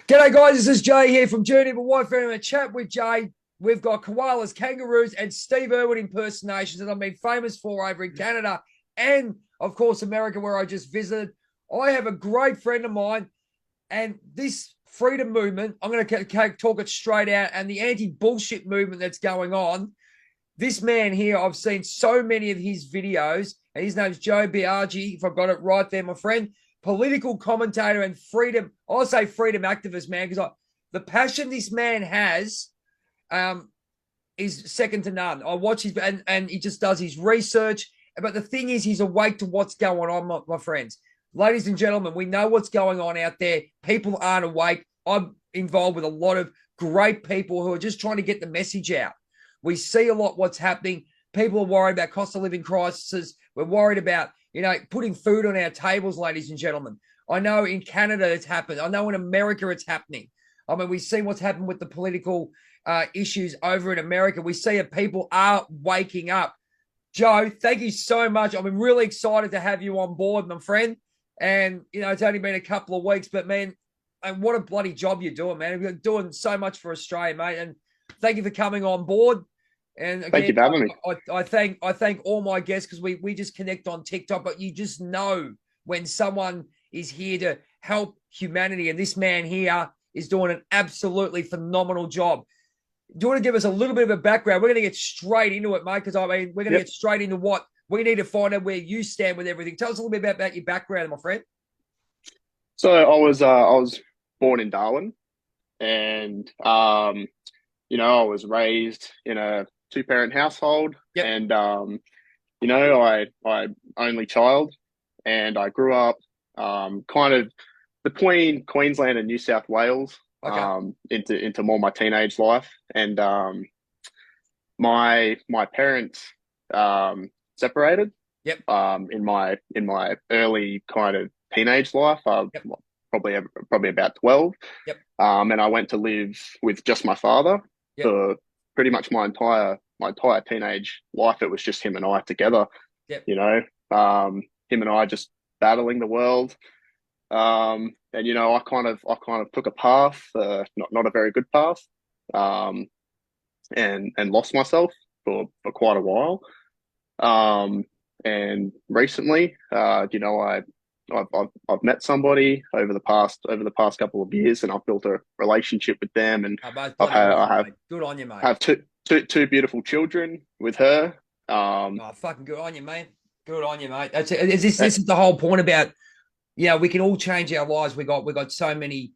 G'day, guys. This is Jay here from Journey of a Whitefeather. A chat with Jay. We've got koalas, kangaroos, and Steve Irwin impersonations that I've been famous for over in Canada and, of course, America, where I just visited. I have a great friend of mine, and this freedom movement, I'm going to talk it straight out, and the anti-bullshit movement that's going on. This man here, I've seen so many of his videos, and his name's Joe Biagi, if I've got it right there, my friend. Political commentator and freedom, I'll say freedom activist, man, because the passion this man has is second to none. I watch his, and he just does his research. But the thing is, he's awake to what's going on, my friends. Ladies and gentlemen, we know what's going on out there. People aren't awake. I'm involved with a lot of great people who are just trying to get the message out. We see a lot what's happening. People are worried about cost of living crises. We're worried about, putting food on our tables, ladies and gentlemen. I know in Canada it's happened. I know in America it's happening. I mean, we see what's happened with the political issues over in America. We see that people are waking up. Joe, thank you so much. I'm really excited to have you on board, my friend. And, it's only been a couple of weeks, but, man, and what a bloody job you're doing, man. You're doing so much for Australia, mate. And thank you for coming on board. And Thank you again, for having me. I thank all my guests because we just connect on TikTok, but you just know when someone is here to help humanity, and this man here is doing an absolutely phenomenal job. Do you want to give us a little bit of a background? We're going to get straight into it, mate, because we're going to Yep. get straight into what we need to find out where you stand with everything. Tell us a little bit about your background, my friend. So I was born in Darwin, and I was raised in a two-parent household, Yep. and I only child, and I grew up kind of between Queensland and New South Wales, Okay. into more my teenage life, and my parents separated Yep. in my early kind of teenage life. Yep. Probably about 12. Yep. And I went to live with just my father Yep. for pretty much my entire teenage life. It was just him and I together, Yep. you know. Him and I just battling the world. And I kind of took a path, not a very good path, um, and lost myself for quite a while. Um, and recently, I've met somebody over the past couple of years, and I've built a relationship with them, and Both I've bloody had I awesome, have mate. Good on you, mate. have two beautiful children with her. Oh, fucking good on you, mate. Good on you, mate. This is the whole point about, we can all change our lives. We got so many,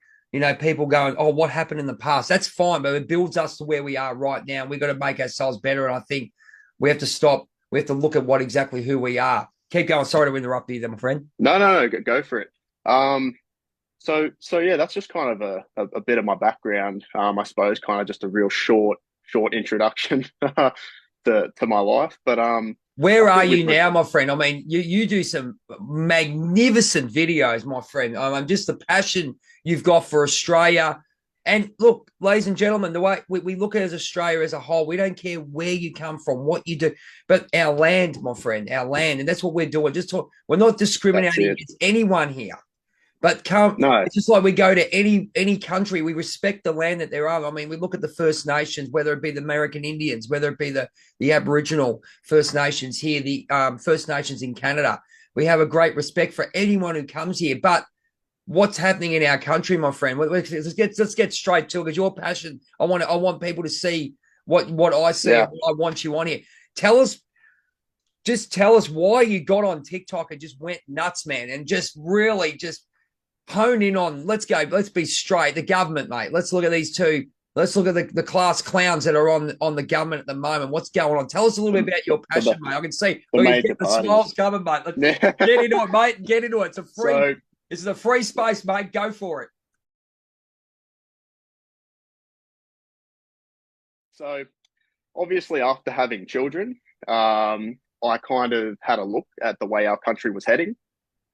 people going, oh, what happened in the past? That's fine, but it builds us to where we are right now. We've got to make ourselves better. And I think we have to stop. We have to look at who we are. Keep going. Sorry to interrupt you there, my friend. No, no, no, go for it. So yeah, that's just kind of a bit of my background. I suppose kind of just a real short introduction to my life. But I Where are think you with now, my friend? I mean, you do some magnificent videos, my friend. Just the passion you've got for Australia. And look, ladies and gentlemen, the way we look at it as Australia as a whole, we don't care where you come from, what you do, but our land, my friend, our land. And that's what we're doing. We're not that's discriminating it. against anyone here. But come, No, it's just like we go to any country, we respect the land that they're on. I mean, we look at the First Nations, whether it be the American Indians, whether it be the Aboriginal First Nations here, the First Nations in Canada. We have a great respect for anyone who comes here. But what's happening in our country, my friend? Let's get straight to it, because your passion. I want people to see what I see and yeah. what I want you on here. Tell us. Just tell us why you got on TikTok and just went nuts, man, and just really just hone in on, let's go, let's be straight. The government, mate. Let's look at these two. Let's look at the class clowns that are on the government at the moment. What's going on? Tell us a little bit about your The passion, mate. I can see, the look, he's major getting the smiles parties. coming, mate. Let's Yeah. get into it, mate. Get into it. So This is a free space, mate. Go for it. so obviously after having children, I kind of had a look at the way our country was heading,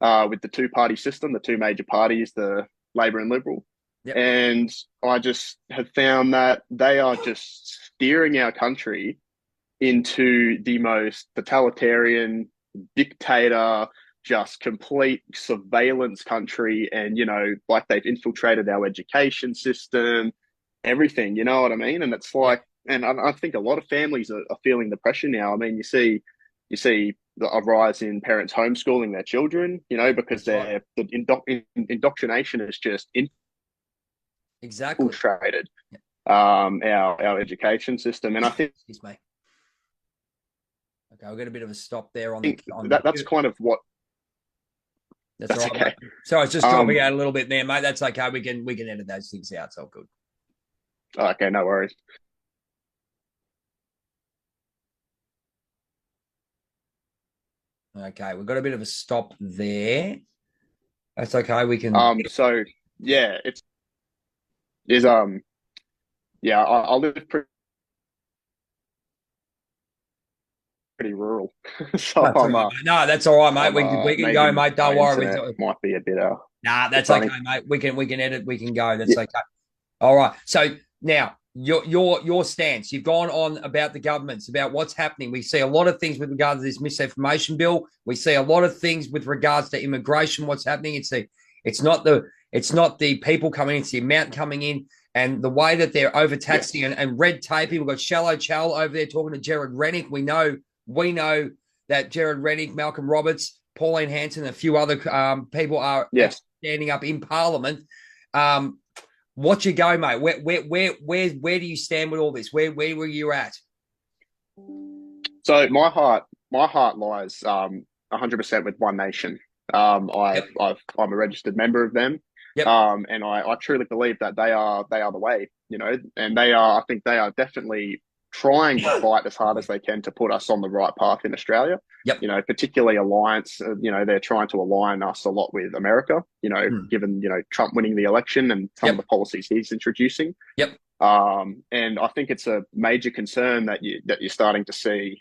with the two-party system, the two major parties, the Labor and Liberal. Yep. And I just have found that they are just steering our country into the most totalitarian dictator, just complete surveillance country, and like they've infiltrated our education system, everything. You know what I mean? And it's like, and I think a lot of families are feeling the pressure now. I mean, you see a rise in parents homeschooling their children, because the indoctrination is just infiltrated our education system. And I think excuse me. Okay, we'll get a bit of a stop there on that's kind of what. That's all right. Okay. So I was just dropping out a little bit there, mate. That's okay. We can edit those things out. So good. Okay, no worries. Okay, we've got a bit of a stop there. That's okay. We can. So yeah, I live pretty rural, so that's right, no, that's all right, mate. We can go, mate. Don't worry. Might be a bit. Nah, that's okay, mate. We can edit. We can go. That's okay. All right. So now your stance. You've gone on about the governments, about what's happening. We see a lot of things with regard to this misinformation bill. We see a lot of things with regards to immigration. What's happening? It's not the people coming in. It's the amount coming in. And the way that they're overtaxing and red taping. We've got Shallow Chal over there talking to Jared Rennick. We know that Jared Rennick, Malcolm Roberts, Pauline Hanson, and a few other people are standing up in Parliament. What's your go, mate? Where do you stand with all this? Where were you at? So my heart lies 100% with One Nation. I'm a registered member of them. Yep. And I truly believe that they are the way, and I think they are definitely trying to fight as hard as they can to put us on the right path in Australia. Yep. Particularly alliance, they're trying to align us a lot with America, given, Trump winning the election and some of the policies he's introducing. Yep. And I think it's a major concern that you're starting to see,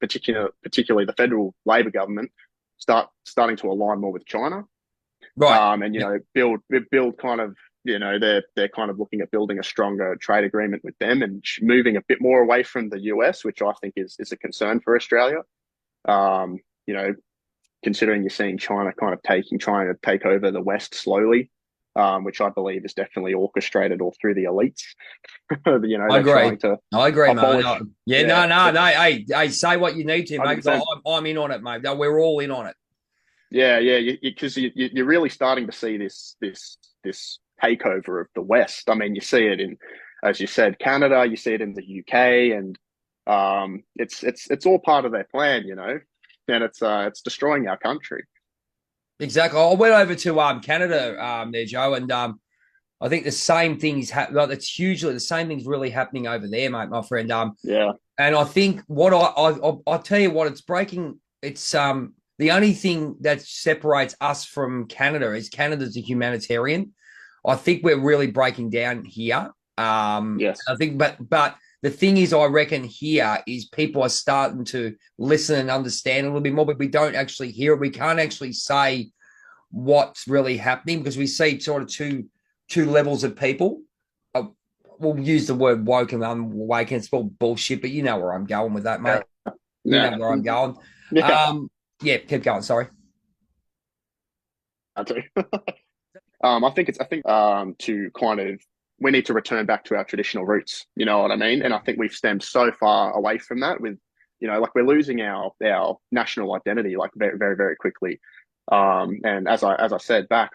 particularly the federal Labor government starting to align more with China. Right. And, build kind of, they're kind of looking at building a stronger trade agreement with them and moving a bit more away from the US, which I think is a concern for Australia. Considering you're seeing China trying to take over the West slowly, which I believe is definitely orchestrated all through the elites. I agree, mate. No. Hey, say what you need to, mate. I'm in on it, mate. We're all in on it. Yeah, because you're really starting to see this takeover of the West. I mean, you see it in, as you said, Canada. You see it in the UK, and it's all part of their plan, and it's destroying our country. Exactly. I went over to Canada there, Joe, and I think the same thing is happening. It's hugely the same thing's really happening over there, mate, my friend. Yeah. And I think what I'll tell you what, it's breaking. It's the only thing that separates us from Canada is Canada's a humanitarian. I think we're really breaking down here. Yes. I think, but the thing is, I reckon here is people are starting to listen and understand a little bit more, but we don't actually hear it. We can't actually say what's really happening because we see sort of two levels of people. We'll use the word woke and unwake, and it's all bullshit, but you know where I'm going with that, mate. Yeah. You know where I'm going. Yeah. Keep going. Sorry. I do. I think to kind of, we need to return back to our traditional roots. You know what I mean? And I think we've stemmed so far away from that with, like we're losing our national identity like very, very, very quickly. And as I said back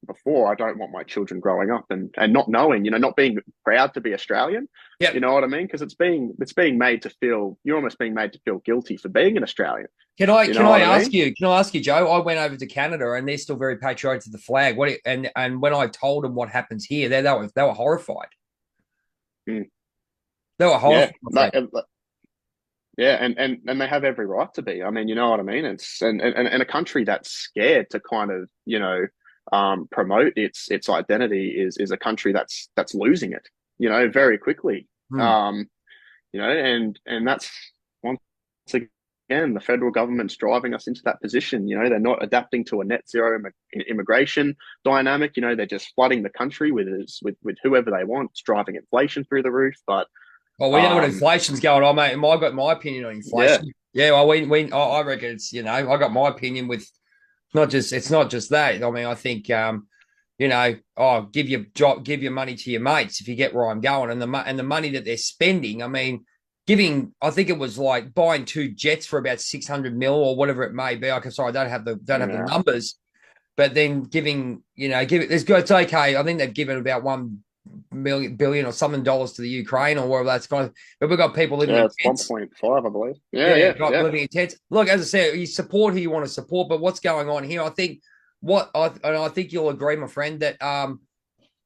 before, I don't want my children growing up and not knowing, not being proud to be Australian. Yeah. You know what I mean? Because it's being made to feel, you're almost being made to feel guilty for being an Australian. Can I ask you, Joe? I went over to Canada and they're still very patriotic to the flag. And when I told them what happens here, they were horrified. Mm. They were horrified. Yeah, and they have every right to be. I mean, you know what I mean? It's and a country that's scared to kind of, promote its identity is a country that's losing it, very quickly. And that's once again, the federal government's driving us into that position. They're not adapting to a net zero immigration dynamic. They're just flooding the country with whoever they want. It's driving inflation through the roof. But we know what inflation's going on, mate. I got my opinion on inflation. Yeah, well, I reckon it's, I got my opinion with It's not just that. I mean, I think give your money to your mates if you get where I'm going, and the money that they're spending. I mean, I think it was like buying 2 jets for about 600 mil or whatever it may be. Sorry, I don't have the Yeah, numbers, but then it's okay. I think they've given about 1 billion or something dollars to the Ukraine or wherever that's going. But we've got people living yeah, in it's tents. 1.5, I believe. Yeah, Yeah, yeah, got yeah, living in tents. Look, as I said, you support who you want to support, but what's going on here? I think you'll agree, my friend, that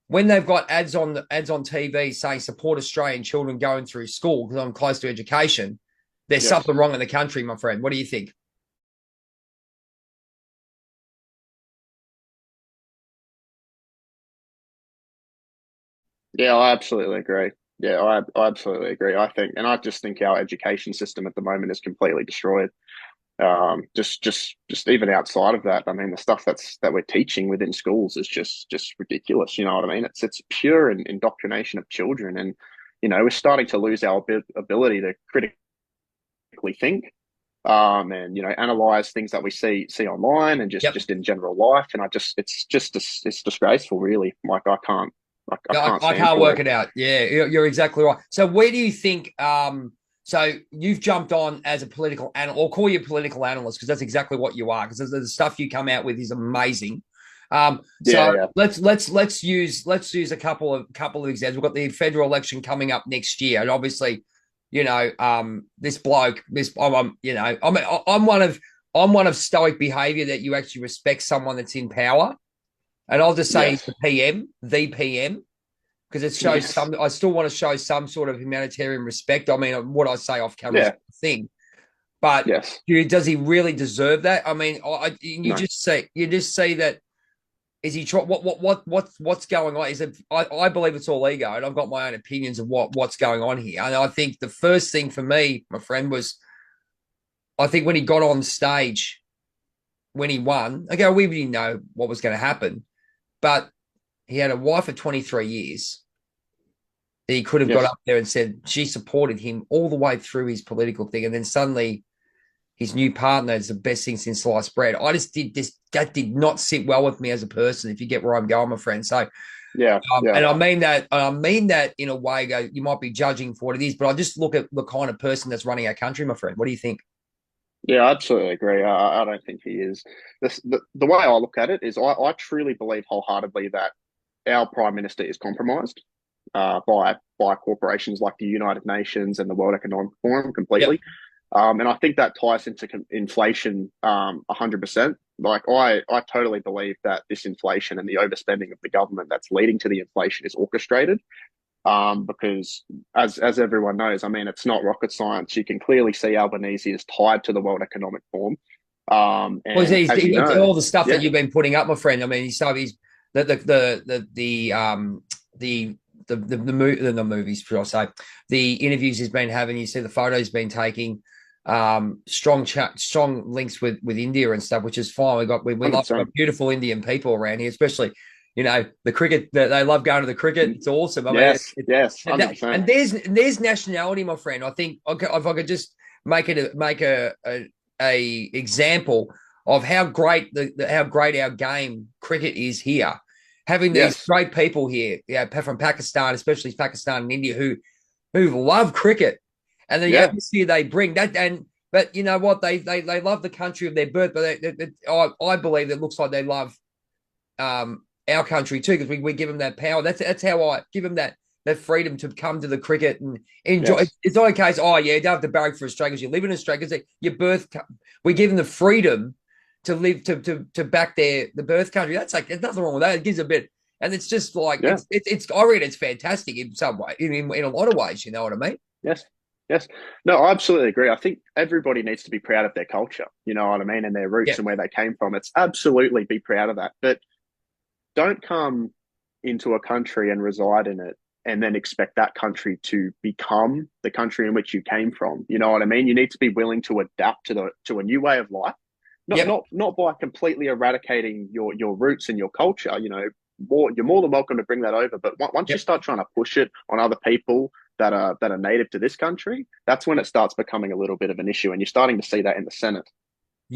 when they've got ads on TV saying support Australian children going through school because I'm close to education, there's yes. something wrong in the country, my friend. What do you think? Yeah, I absolutely agree. Yeah, I absolutely agree. I just think our education system at the moment is completely destroyed. Just even outside of that, I mean, the stuff that we're teaching within schools is just ridiculous. You know what I mean? It's pure indoctrination of children, and we're starting to lose our ability to critically think, and analyze things that we see online and just Yep. just in general life. And it's disgraceful, really. Like I Yeah, can't I stand can't for work it. it out. Yeah, you're exactly right. So where do you think? So you've jumped on as a political analyst, or call you a political analyst because that's exactly what you are. Because the stuff you come out with is amazing. Yeah, So yeah, let's use a couple of examples. We've got the federal election coming up next year, and obviously, this bloke, I'm one of stoic behaviour that you actually respect someone that's in power. And I'll just say he's yes, the PM, because it shows yes, some. I still want to show some sort of humanitarian respect. I mean, what I say off camera is yeah, a thing, but yes. does he really deserve that? I mean, you No. just see that. Is he what's going on? Is it? I believe it's all ego, and I've got my own opinions of what's going on here. And I think the first thing for me, my friend, was I think when he got on stage when he won. Okay, we didn't know what was going to happen, but he had a wife for 23 years. He could have got Yes. up there and said she supported him all the way through his political thing. And then suddenly his new partner is the best thing since sliced bread. I just did this. That did not sit well with me as a person, if you get where I'm going, my friend. So, Yeah. Yeah. and I mean that in a way, you might be judging for what it is, but I just look at the kind of person that's running our country, my friend. What do you think? Yeah, I absolutely agree. I don't think he is. The way I look at it is I truly believe wholeheartedly that our Prime Minister is compromised by corporations like the United Nations and the World Economic Forum Yep. completely. And I think that ties into inflation 100%. Like I totally believe that this inflation and the overspending of the government that's leading to the inflation is orchestrated. Because as everyone knows, I mean, it's not rocket science. You can clearly see Albanese is tied to the World Economic Forum. Well, And as you it's know, all the stuff that yeah, you've been putting up, my friend. I mean, he's the the movies, should I say, the interviews he's been having. You see the photos he's been taking. Strong links with India and stuff, which is fine. We got 100%. beautiful Indian people around here, especially the cricket. They love going to the cricket. It's awesome. I mean, Yes, yes, and 100%. there's nationality, my friend. I think if I could just make a example of how great how great our game cricket is here. Having these Yes, great people here, from Pakistan, especially Pakistan and India, who love cricket, and the yeah, atmosphere they bring. But you know what? They love the country of their birth, but I believe it looks like they love our country too, because we give them that power. That's how I give them that freedom to come to the cricket and enjoy. yes, It's not a case, oh yeah, you don't have to barrack for Australia because you live in Australia. Because your birth, we give them the freedom to live to back the birth country. That's like there's nothing wrong with that. It gives a bit, and it's just like yeah, it's. I read it's fantastic in some way, in a lot of ways. You know what I mean? yes, yes. No, I absolutely agree. I think everybody needs to be proud of their culture. You know what I mean, and their Yeah, roots and where they came from. It's absolutely be proud of that, but don't come into a country and reside in it and then expect that country to become the country in which you came from. You know what I mean? You need to be willing to adapt to a new way of life. Not yep, not not by completely eradicating your roots and your culture. You're more than welcome to bring that over. But once you yep. start trying to push it on other people that are native to this country, that's when it starts becoming a little bit of an issue. And you're starting to see that in the Senate.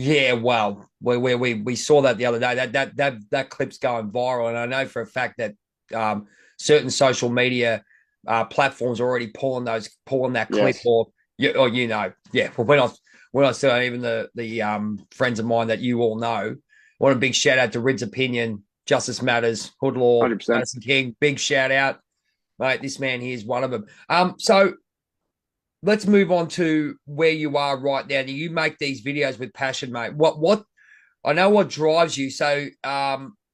Yeah, well, we saw that the other day. That clip's going viral, and I know for a fact that certain social media platforms are already pulling that clip, Yes. or yeah. Well, we're not saying even the friends of mine that you all know. I want a big shout out to Rid's Opinion, Justice Matters, Hood Law, 100%. Madison King. Big shout out, mate. This man here is one of them. So let's move on to where you are right now. You make these videos with passion, mate. What I know what drives you. So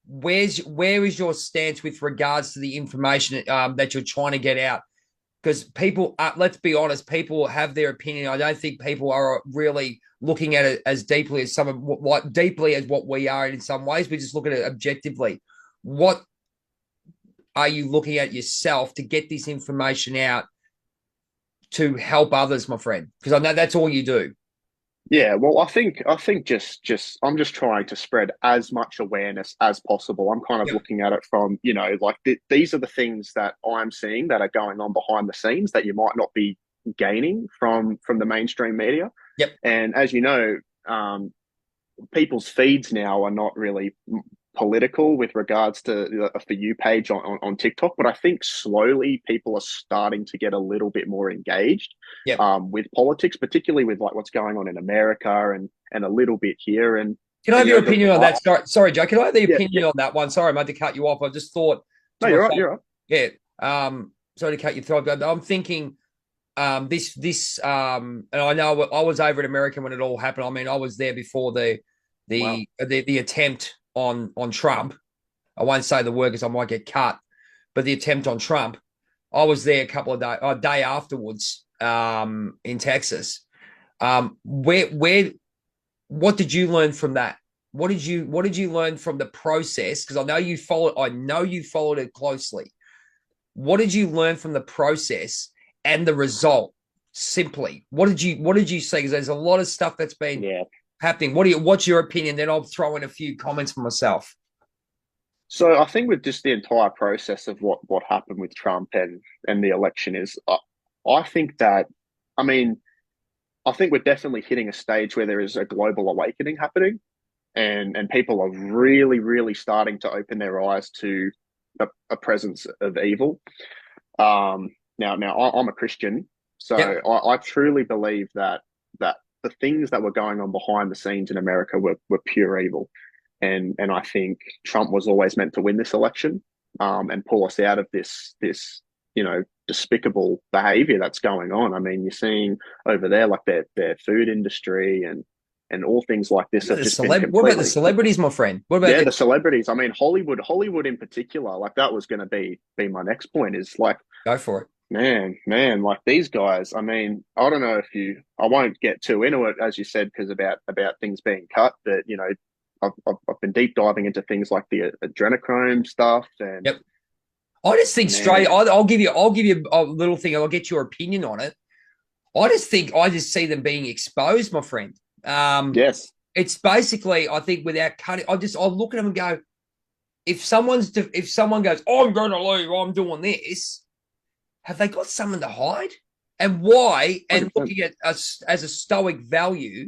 where is your stance with regards to the information that you're trying to get out? Because people, let's be honest, people have their opinion. I don't think people are really looking at it as deeply as deeply as what we are in some ways. We just look at it objectively. What are you looking at yourself to get this information out to help others, my friend? Because I know that's all you do. Yeah, well, I think just I'm just trying to spread as much awareness as possible. I'm kind of Yep. looking at it from, like these are the things that I'm seeing that are going on behind the scenes that you might not be gaining from the mainstream media. Yep. And as you know, people's feeds now are not really political with regards to the For You page on TikTok, but I think slowly people are starting to get a little bit more engaged Yep. with politics, particularly with like what's going on in America and a little bit here. Can I And have your opinion on that? Sorry, Joe. Can I have the yeah, opinion yeah. on that one? Sorry, I had to cut you off. I just thought to No, you're right. myself, You're right. yeah. Sorry to cut you throat, but I'm thinking, and I know I was over in America when it all happened. I mean, I was there before Wow. the attempt on Trump. I won't say the word because I might get cut, but the attempt on Trump. I was there a day afterwards, in Texas. Where what did you learn from that? What did you learn from the process? Because I know you followed it closely. What did you learn from the process and the result? Simply, what did you see? Because there's a lot of stuff that's been Yeah. happening. What's your opinion? Then I'll throw in a few comments for myself. So I think with just the entire process of what happened with Trump and the election is, I think that, I mean, I think we're definitely hitting a stage where there is a global awakening happening, and people are really, really starting to open their eyes to a presence of evil. I'm a Christian, so Yep. I truly believe that the things that were going on behind the scenes in America were pure evil, and I think Trump was always meant to win this election, and pull us out of this despicable behavior that's going on. I mean, you're seeing over there like their food industry and all things like this have just been What about the completely. celebrities, my friend? What about Yeah, the the celebrities. I mean, Hollywood in particular, like that was going to be my next point. Is like, Go for it. man, like these guys. I mean, I don't know if I won't get too into it as you said because about things being cut, but I've been deep diving into things like the adrenochrome stuff and Yep. I just think straight. man, I'll give you a little thing. I'll get your opinion on it. I just see them being exposed, my friend. yes, It's basically, I think, without cutting. I look at them and go, if someone goes, I'm going to leave, I'm doing this. Have they got something to hide? And why? And 100%. looking at us as a stoic value,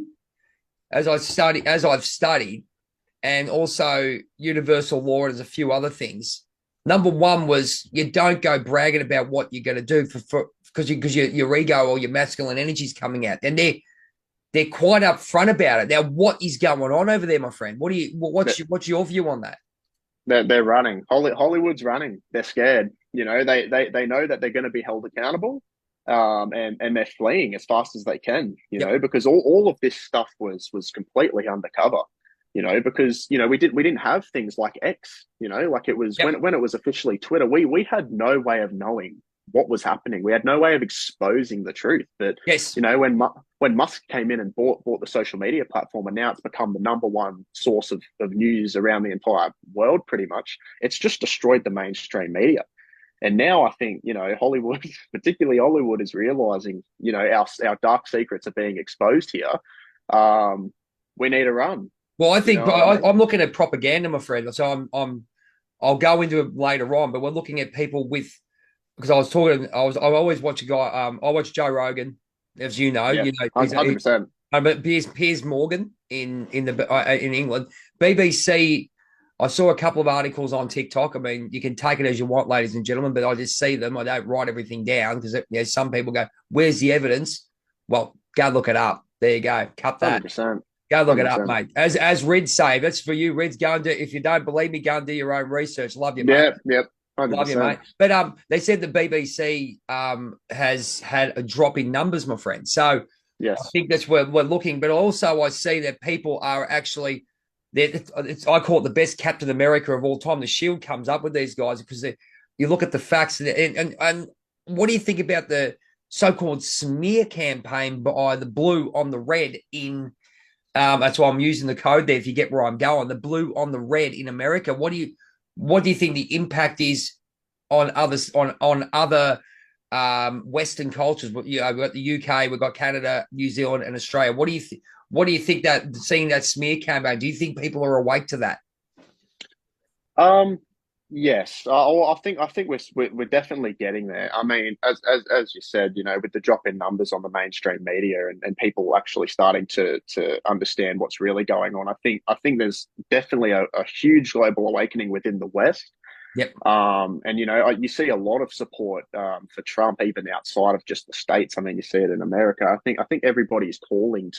as I've studied, and also universal law and there's a few other things. Number one was you don't go bragging about what you're going to do because your ego or your masculine energy is coming out, and they're quite upfront about it. Now, what is going on over there, my friend? What's your view on that? They're running. Hollywood's running. They're scared. They know that they're going to be held accountable, and they're fleeing as fast as they can. Yep. Because all of this stuff was completely undercover. Because we didn't have things like X. Like it was Yep. when it was officially Twitter. We had no way of knowing what was happening. We had no way of exposing the truth. But Yes. when Musk came in and bought the social media platform, and now it's become the number one source of news around the entire world, pretty much, it's just destroyed the mainstream media. And now I think, Hollywood, particularly Hollywood, is realizing, our dark secrets are being exposed here. We need to run. Well, I You think know what I mean? I'm looking at propaganda, my friend. So I'll go into it later on, but we're looking at people with because I always watch a guy. I watch Joe Rogan, as you know. Yeah, You know, 100%. But Piers Morgan in England, BBC. I saw a couple of articles on TikTok. I mean, you can take it as you want, ladies and gentlemen, but I just see them. I don't write everything down because some people go, "Where's the evidence?" Well, go look it up. There you go. Cut that. 100%. Go look it up, 100%. mate. As Reds say, that's for you, Reds. Go and do. If you don't believe me, go and do your own research. Love you, mate. Yeah, yep. Love you, 100%. mate. But they said the BBC has had a drop in numbers, my friend. So I Yes. think that's where we're looking. But also, I see that people are actually. I call it the best Captain America of all time. The Shield comes up with these guys because you look at the facts and what do you think about the so-called smear campaign by the blue on the red in that's why I'm using the code there. If you get where I'm going, the blue on the red in America. What do you think the impact is on others on other Western cultures? We've got the UK, we've got Canada, New Zealand, and Australia. What do you think that seeing that smear campaign? Do you think people are awake to that? Um, yes, I think we're definitely getting there. I mean, as you said, with the drop in numbers on the mainstream media and people actually starting to understand what's really going on, I think there's definitely a huge global awakening within the West. Yep. And you see a lot of support for Trump even outside of just the States. I mean, you see it in America. I think everybody's calling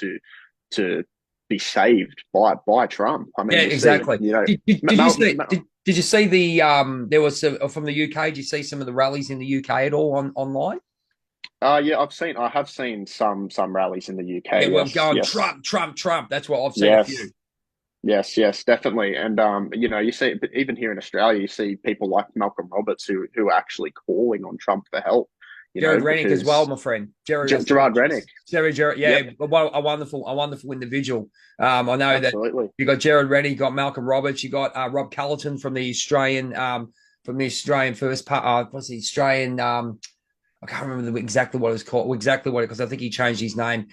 to be saved by Trump. I Yeah, mean, you see, exactly. Did you see? Did you see the there was from the UK? Did you see some of the rallies in the UK at all online? yeah, I have seen some rallies in the Yeah, UK. well, Yes, going yes, Trump, Trump, Trump. That's what I've seen a few. yes, yes, definitely. And you see, but even here in Australia, you see people like Malcolm Roberts who are actually calling on Trump for help. Jared Rennick as well, Because my friend. Jared, Gerard Rennick. Jared, yeah, Yep, a wonderful individual. I know that absolutely. you got Jared Rennick, you got Malcolm Roberts, you got Rob Cullerton from the Australian first part. What's the Australian? I can't remember exactly what it was called, exactly what it because I think he changed his name.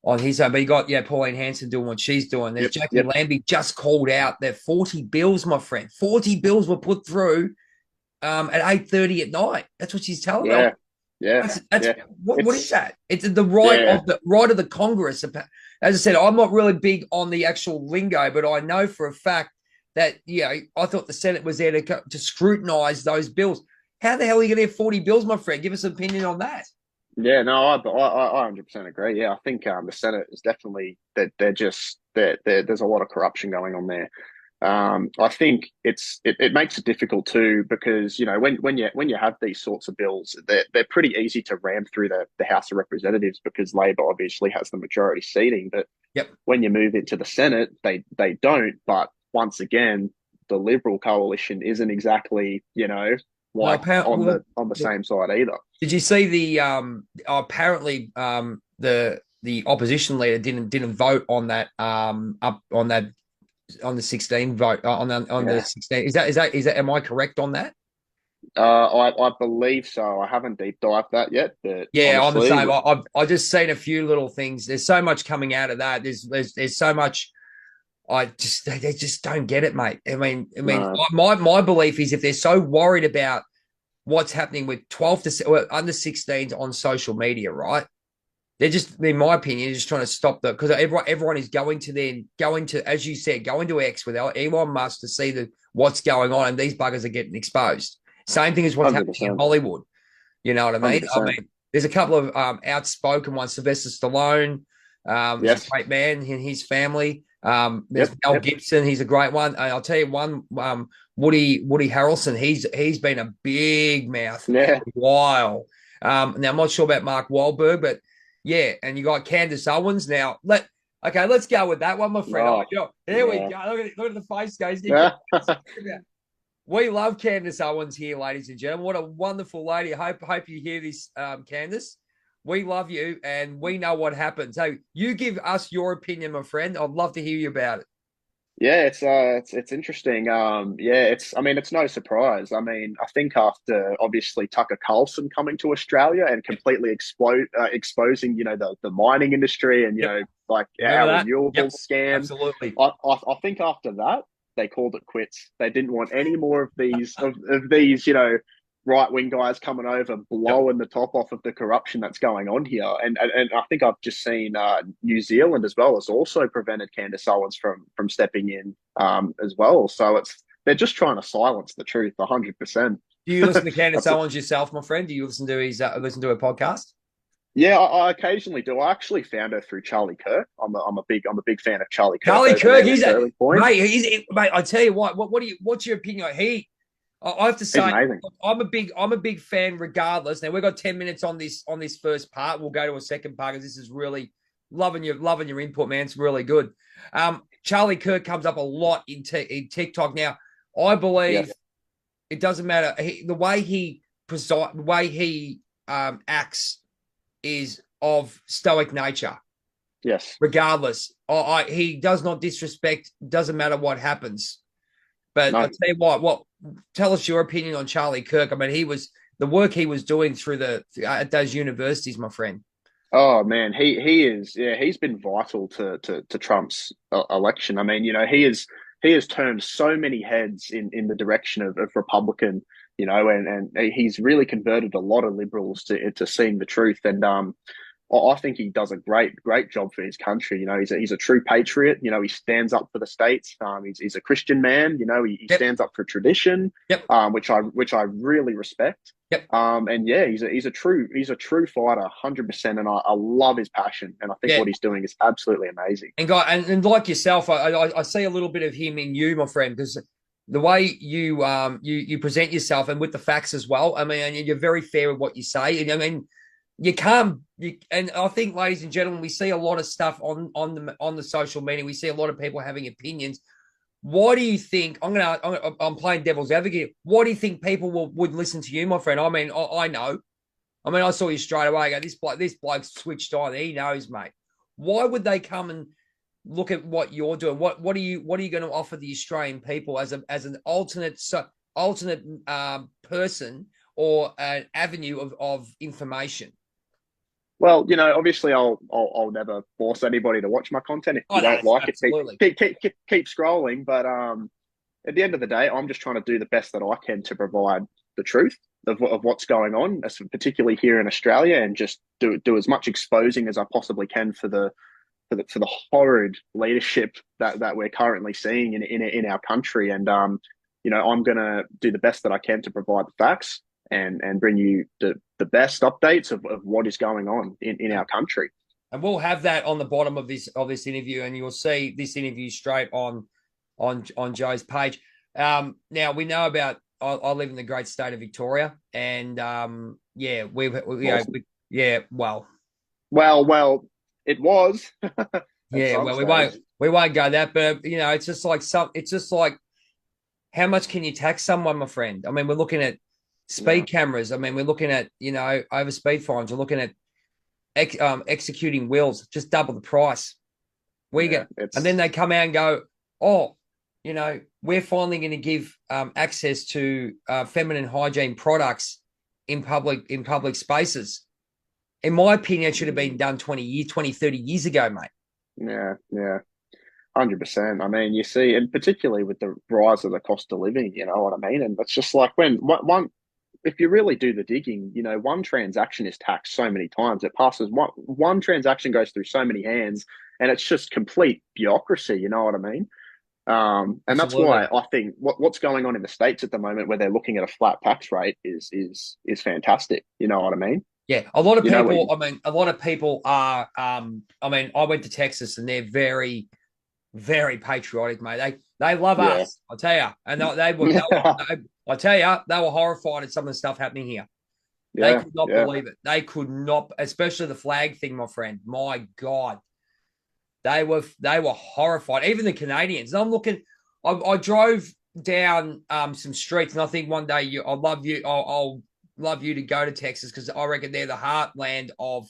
On his own, but you got Pauline Hanson doing what she's doing. There's Yep, Jackie yep. Lambie just called out that 40 bills, my friend. 40 bills were put through at 8:30 at night. That's what she's telling me. Yeah, yeah, That's yeah. what is It's that? It's the right yeah, of the Congress. As I said, I'm not really big on the actual lingo, but I know for a fact that I thought the Senate was there to scrutinize those bills. How the hell are you going to have 40 bills, my friend? Give us an opinion on that. yeah. No, I 100% agree. Yeah, I think the Senate is definitely that there's a lot of corruption going on there. I think it makes it difficult too because when you have these sorts of bills, they're pretty easy to ram through the House of Representatives because Labor obviously has the majority seating. But Yep. when you move into the Senate, they don't. But once again, the Liberal coalition isn't exactly Well, like on the same side either. did you see the apparently the opposition leader didn't vote on that up on the 16 vote on the Yeah. 16 is that am I correct on that? I believe so. I haven't deep dived that yet, but Yeah, I'm the honestly, same. I just seen a few little things. There's so much coming out of that. There's so much. They just don't get it, mate. I mean, no, my belief is if they're so worried about what's happening with 12 to under 16s on social media, right? They're just, in my opinion, just trying to stop because everyone is going to, as you said, going to X with Elon Musk to see what's going on, and these buggers are getting exposed. Same thing as what's happening in 100%, Hollywood. You know what I mean? I 100%. mean, there's a couple of outspoken ones. Sylvester Stallone, is a Yes. great man. And his family. There's Yep. Mel Yep. Gibson. He's a great one. And I'll tell you one. Woody Harrelson. He's been a big mouth for Yeah. a while. Now I'm not sure about Mark Wahlberg, but yeah. And you got Candace Owens. Now let's go with that one, my friend. Oh, Here we yeah. go. Look at the face, guys. Yeah. We love Candace Owens here, ladies and gentlemen. What a wonderful lady. I hope you hear this, Candace. We love you, and we know what happened. So you give us your opinion, my friend. I'd love to hear you about it. Yeah, it's interesting. Yeah, it's no surprise. I mean, I think after obviously Tucker Carlson coming to Australia and completely exposing, the mining industry and Yep. like Remember our that? Yep. renewables scam. Absolutely. I think after that they called it quits. They didn't want any more of these right-wing guys coming over, Yep. blowing the top off of the corruption that's going on here. And I think I've just seen New Zealand as well has also prevented Candace Owens from stepping in as well. So they're just trying to silence the truth 100%. Do you listen to Candace That's a, Owens yourself, my friend? Do you listen to her podcast? yeah, I occasionally do. I actually found her through Charlie Kirk. I'm a big fan of Charlie Kirk Charlie over Kirk, there at Sterling Point. mate. I tell you what's your opinion? I have to He's say, amazing. I'm a big fan. Regardless, now we've got 10 minutes on this first part. We'll go to a second part because this is really loving your input, man. It's really good. Charlie Kirk comes up a lot in TikTok now. I believe Yes, it doesn't matter the way he acts is of stoic nature. yes. Regardless, he does not disrespect. Doesn't matter what happens. But I'll No, tell you what. Tell us your opinion on Charlie Kirk. I mean, the work he was doing at those universities, my friend. oh man, he is, yeah, he's been vital to Trump's election. I mean, he has turned so many heads in the direction of Republican, and he's really converted a lot of liberals to seeing the truth. And I think he does a great job for his country. He's a true patriot. He stands up for the states. He's a Christian man. He Yep. stands up for tradition, Yep. which I really respect. Yep. And yeah, he's a true fighter, 100%. And I love his passion. And I think Yeah. what he's doing is absolutely amazing. And like yourself, I see a little bit of him in you, my friend, because the way you present yourself and with the facts as well. I mean, and you're very fair with what you say. And I mean, and I think, ladies and gentlemen, we see a lot of stuff on the social media. We see a lot of people having opinions. What do you think? I'm playing devil's advocate. What do you think people would listen to you, my friend? I mean, I know. I mean, I saw you straight away. I go, this bloke's switched on. He knows, mate. Why would they come and look at what you're doing? What are you going to offer the Australian people as an alternate person or an avenue of information? Well, obviously, I'll never force anybody to watch my content. If Oh, you no, don't like it, absolutely. keep scrolling. But at the end of the day, I'm just trying to do the best that I can to provide the truth of what's going on, particularly here in Australia, and just do as much exposing as I possibly can for the horrid leadership that we're currently seeing in our country. And I'm gonna do the best that I can to provide the facts and bring you the best updates of what is going on in our country. And we'll have that on the bottom of this interview, and you'll see this interview straight on Joe's page. Now we know about. I live in the great state of Victoria, and yeah, Awesome. well, Well, it was at yeah, some well, stage. we won't go that, but it's just like how much can you tax someone, my friend? I mean, we're looking at Yeah, speed cameras. I mean, we're looking at over speed fines. We're looking at executing wills, just double the price. We yeah, get, and then it's they come out and go, oh, we're finally going to give access to feminine hygiene products in public spaces. In my opinion, it should have been done 30 years ago, mate. yeah, yeah. 100%. I mean, you see, and particularly with the rise of the cost of living, you know what I mean? And it's just like when one, if you really do the digging, one transaction is taxed so many times. It passes one transaction goes through so many hands, and it's just complete bureaucracy. You know what I mean? And that's Absolutely. why I think what's going on in the States at the moment, where they're looking at a flat tax rate, is fantastic. You know what I mean? Yeah, a lot of You know what? people. I mean, a lot of people are. I mean, I went to Texas, and they're very, very patriotic, mate. They love Yeah, us, I tell you. And I tell you, they were horrified at some of the stuff happening here. They yeah, could not yeah, believe it. They could not, especially the flag thing, my friend. My God, they were horrified. Even the Canadians. And I'm looking. I drove down some streets, and I think one day I'll love you. I'll love you to go to Texas because I reckon they're the heartland of.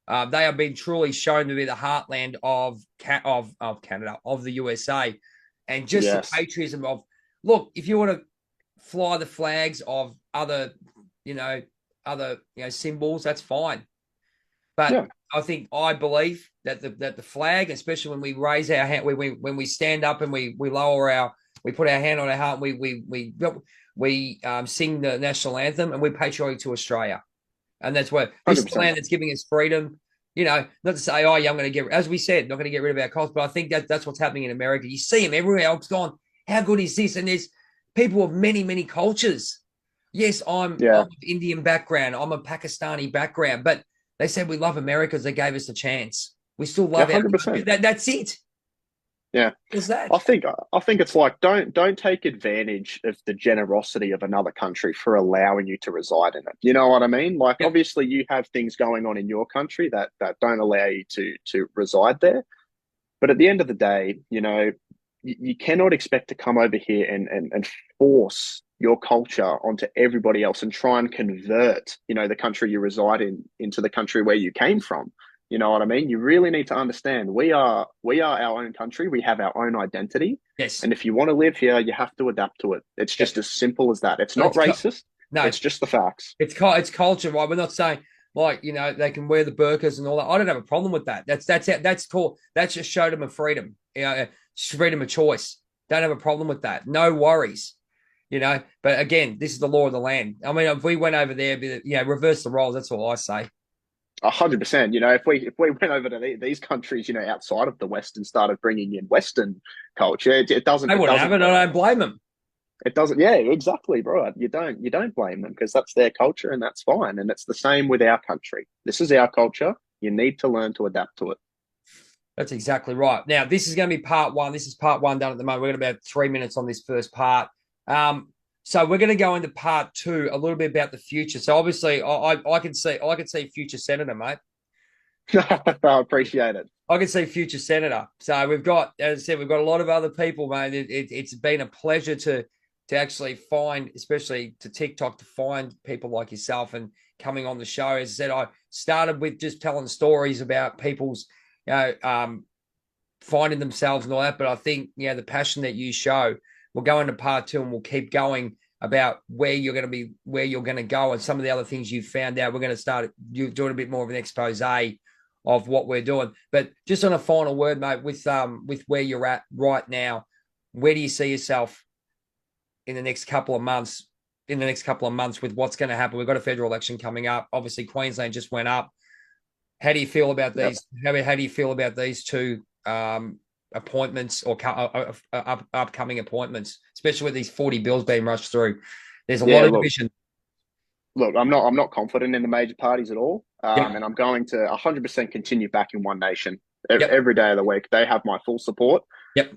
They have been truly shown to be the heartland of Canada, of the USA, and just the yes, patriotism of. Look, if you want to fly the flags of other, you know, symbols, that's fine. But yeah, I believe that the flag, especially when we raise our hand, when we stand up and we lower we put our hand on our heart, we sing the national anthem, and we're patriotic to Australia. And that's where this is the 100%. land that's giving us freedom. You know, not to say, oh, yeah, I'm going to get, as we said, not going to get rid of our culture, but I think that's what's happening in America. You see them everywhere else gone. How good is this? And there's people of many, many cultures. Yes, I'm of Indian background. I'm a Pakistani background, but they said we love America because they gave us a chance. We still love our country. That's it. Yeah. What's that? I think it's like don't take advantage of the generosity of another country for allowing you to reside in it. You know what I mean? Like obviously you have things going on in your country that don't allow you to reside there. But at the end of the day, you know, you cannot expect to come over here and force your culture onto everybody else and try and convert, you know, the country you reside in into the country where you came from. You know what I mean? You really need to understand we are our own country. We have our own identity. Yes. And if you want to live here, you have to adapt to it. It's just as simple as that. It's not racist. No, it's just the facts. It's culture, right? We're not saying like, you know, they can wear the burqas and all that. I don't have a problem with that. That's cool. That's just showed them a freedom, you know, freedom of choice. Don't have a problem with that. No worries. You know, but again, this is the law of the land. I mean, if we went over there, you know, reverse the roles. That's all I say. 100%. You know, if we went over to these countries, you know, outside of the West and started bringing in Western culture, it doesn't. They wouldn't have it. I don't blame them. It doesn't. Yeah, exactly, bro. You don't blame them because that's their culture and that's fine. And it's the same with our country. This is our culture. You need to learn to adapt to it. That's exactly right. Now, this is going to be part one. This is part one done at the moment. We're going to be about 3 minutes on this first part. So we're going to go into part two, a little bit about the future. So obviously, I can see future senator, mate. I appreciate it. I can see future senator. So we've got, as I said, we've got a lot of other people, mate. It's been a pleasure to actually find, especially to TikTok, to find people like yourself and coming on the show. As I said, I started with just telling stories about people's, you know, finding themselves and all that. But I think, you know, the passion that you show. We'll go into part two and we'll keep going about where you're going to go and some of the other things you've found out. We're going to start doing a bit more of an expose of what we're doing. But just on a final word, mate, with where you're at right now, where do you see yourself in the next couple of months? In the next couple of months with what's going to happen? We've got a federal election coming up. Obviously, Queensland just went up. How do you feel about these? Yep. How do you feel about these two appointments or upcoming appointments, especially with these 40 bills being rushed through? There's a lot of division. Look, I'm not confident in the major parties at all, and I'm going to 100% continue backing One Nation every day of the week. They have my full support. Yep.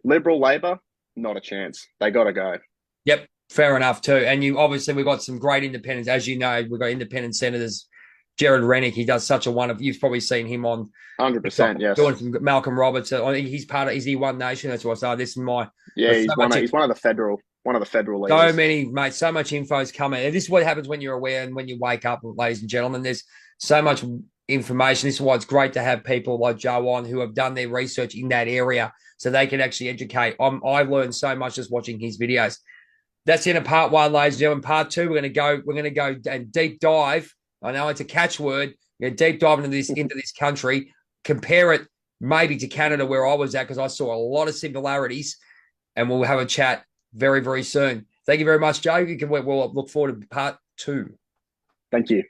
Liberal, Labor, not a chance. They got to go. Yep, fair enough too. And we've got some great independents, as you know. We've got independent senators. Jared Rennick, he does such a wonderful. You've probably seen him on 100%. Yes, doing some Malcolm Roberts. I think he's part of. Is he One Nation? That's what I say. This is my. Yeah, he's one of the federal leaders. So many, mate. So much info is coming, and this is what happens when you're aware and when you wake up, ladies and gentlemen. There's so much information. This is why it's great to have people like Joe on who have done their research in that area, so they can actually educate. I've learned so much just watching his videos. That's in part one, ladies and gentlemen. Part two, we're going to go and deep dive. I know it's a catchword. You're deep diving into this country. Compare it maybe to Canada, where I was at, because I saw a lot of similarities. And we'll have a chat very, very soon. Thank you very much, Joe. We'll look forward to part two. Thank you.